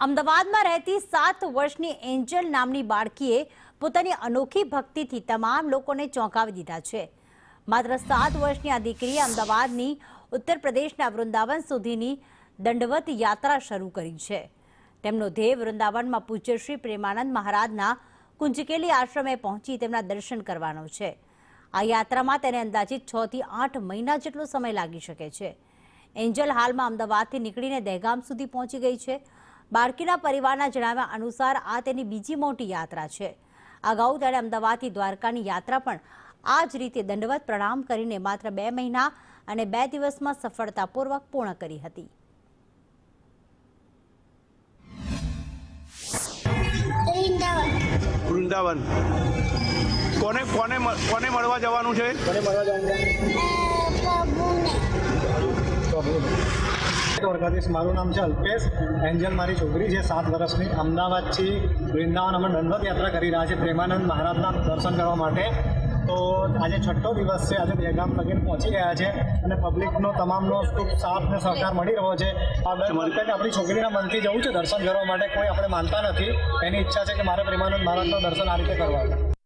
અમદાવાદમાં રહેતી 7 વર્ષની એન્જલ નામની બાળકીએ પોતાની અનોખી ભક્તિથી તમામ લોકોને ચોંકાવી દીધા છે। માત્ર 7 વર્ષની આ દીકરીએ અમદાવાદની ઉત્તર પ્રદેશના વૃંદાવન સુધીની દંડવત યાત્રા શરૂ કરી છે। તેમનો ધ્યેય વૃંદાવનમાં પૂજ્ય શ્રી પ્રેમાનંદ મહારાજના કુંજકેલી આશ્રમે પહોંચી તેમના દર્શન કરવાનો છે। આ યાત્રામાં તેને અંદાજિત 6 થી 8 મહિના જેટલો સમય લાગી શકે છે। એન્જલ હાલમાં અમદાવાદથી નીકળીને દહેગામ સુધી પહોંચી ગઈ છે। બાળકીના પરિવારના જણાવ્યા અનુસાર આ તેની બીજી મોટી યાત્રા છે। અગાઉ તેણે અમદાવાદથી દ્વારકાની યાત્રા પણ આ જ રીતે દંડવત પ્રણામ કરીને માત્ર 2 મહિના અને 2 દિવસમાં સફળતાપૂર્વક પૂર્ણ કરી હતી। વૃંદાવન કોને મળવા જવાનું છે? દ્વારકાધીશ। મારું નામ છે અલ્પેશ। એન્જલ મારી છોકરી છે, 7 વર્ષની। અમદાવાદથી વૃંદાવન અમે દંડવત યાત્રા કરી રહ્યા છીએ પ્રેમાનંદ મહારાજના દર્શન કરવા માટે। તો આજે 6ઠ્ઠો દિવસ છે। આજે દહેગામ લગીને પહોંચી ગયા છે અને પબ્લિકનો તમામનો ખૂબ સાથ અને સહકાર મળી રહ્યો છે। આપણી છોકરીના મનથી જવું છે દર્શન કરવા માટે। કોઈ આપણે માનતા નથી, એની ઈચ્છા છે કે મારે પ્રેમાનંદ મહારાજના દર્શન આ રીતે કરવા છે।